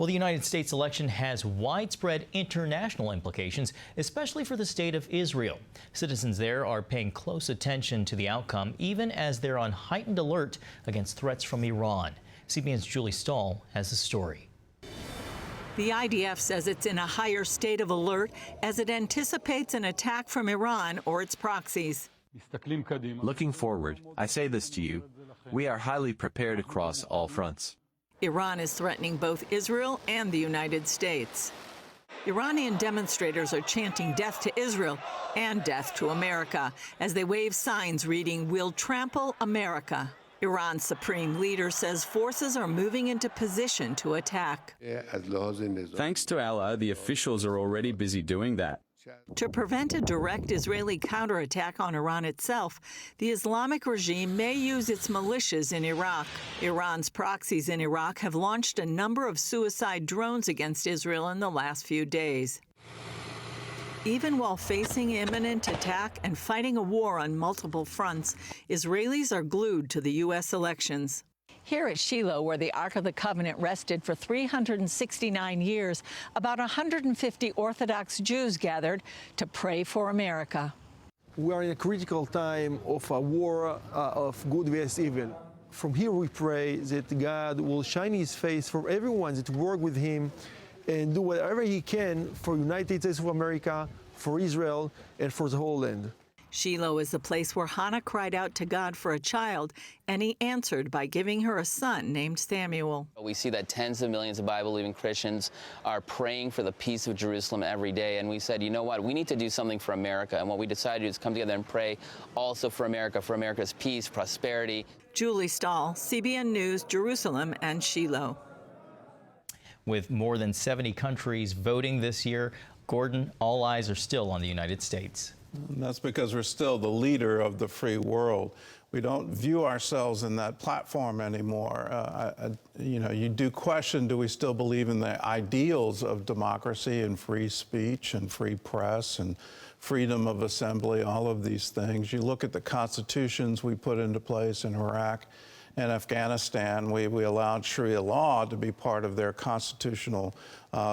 Well, the United States election has widespread international implications, especially for the state of Israel. Citizens there are paying close attention to the outcome, even as they're on heightened alert against threats from Iran. CBN's Julie Stahl has the story. The IDF says it's in a higher state of alert as it anticipates an attack from Iran or its proxies. Looking forward, I say this to you, we are highly prepared across all fronts. Iran is threatening both Israel and the United States. Iranian demonstrators are chanting death to Israel and death to America as they wave signs reading, "We'll trample America." Iran's supreme leader says forces are moving into position to attack. Thanks to Allah, the officials are already busy doing that. To prevent a direct Israeli counterattack on Iran itself, the Islamic regime may use its militias in Iraq. Iran's proxies in Iraq have launched a number of suicide drones against Israel in the last few days. Even while facing imminent attack and fighting a war on multiple fronts, Israelis are glued to the U.S. elections. Here at Shiloh, where the Ark of the Covenant rested for 369 years, about 150 Orthodox Jews gathered to pray for America. We are in a critical time of a war of good vs evil. From here we pray that God will shine his face for everyone that work with him and do whatever he can for the United States of America, for Israel, and for the whole land. Shiloh is the place where Hannah cried out to God for a child, and he answered by giving her a son named Samuel. We see that tens of millions of Bible-believing Christians are praying for the peace of Jerusalem every day, and we said, you know what, we need to do something for America, and what we decided to do is come together and pray also for America's peace, prosperity. Julie Stahl, CBN News, Jerusalem and Shiloh. With more than 70 countries voting this year, Gordon, all eyes are still on the United States. And that's because we're still the leader of the free world. We don't view ourselves in that platform anymore. You do question, do we still believe in the ideals of democracy and free speech and free press and freedom of assembly, all of these things? You look at the constitutions we put into place in Iraq and Afghanistan. We allowed Sharia law to be part of their constitutional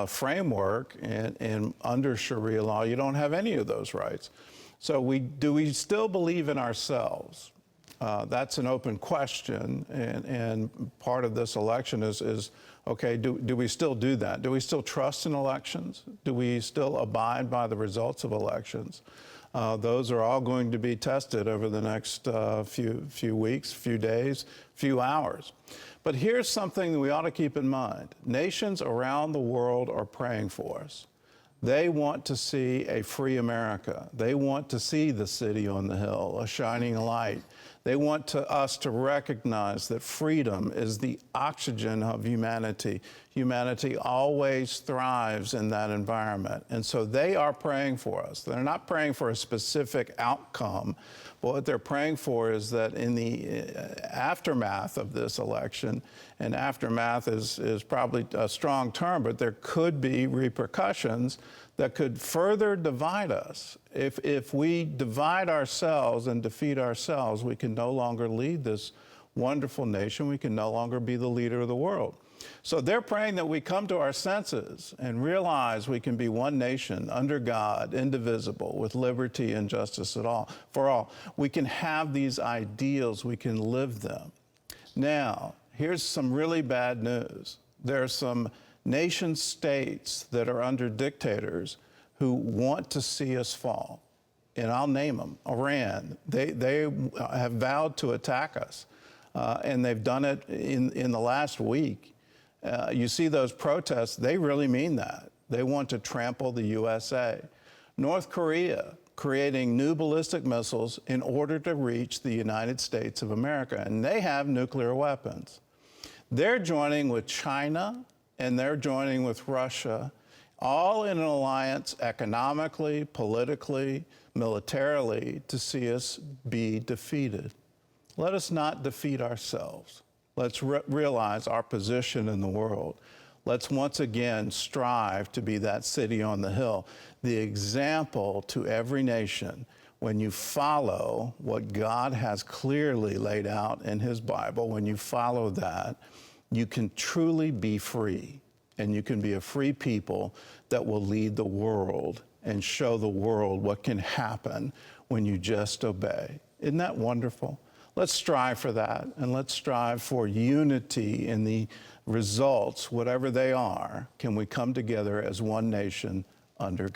framework, and under Sharia law, you don't have any of those rights. So do we still believe in ourselves? That's an open question, and part of this election is okay, do we still do that? Do we still trust in elections? Do we still abide by the results of elections? Those are all going to be tested over the next few weeks, few days, few hours. But here's something that we ought to keep in mind. Nations around the world are praying for us. They want to see a free America. They want to see the city on the hill, a shining light. They want us to recognize that freedom is the oxygen of humanity. Humanity always thrives in that environment. And so they are praying for us. They're not praying for a specific outcome, but what they're praying for is that in the aftermath of this election, and aftermath is probably a strong term, but there could be repercussions that could further divide us. If we divide ourselves and defeat ourselves, we can no longer lead this wonderful nation. We can no longer be the leader of the world. So they're praying that we come to our senses and realize we can be one nation under God, indivisible, with liberty and justice for all. We can have these ideals. We can live them. Now, here's some really bad news. There are some nation states that are under dictators who want to see us fall. And I'll name them. Iran. They have vowed to attack us. And they've done it in the last week. You see those protests, they really mean that. They want to trample the USA. North Korea creating new ballistic missiles in order to reach the United States of America. And they have nuclear weapons. They're joining with China, and they're joining with Russia, all in an alliance economically, politically, militarily, to see us be defeated. Let us not defeat ourselves. Let's realize our position in the world. Let's once again strive to be that city on the hill, the example to every nation. When you follow what God has clearly laid out in his Bible, when you follow that, you can truly be free. and you can be a free people that will lead the world and show the world what can happen when you just obey. Isn't that wonderful? Let's strive for that, and let's strive for unity in the results, whatever they are. Can we come together as one nation under God?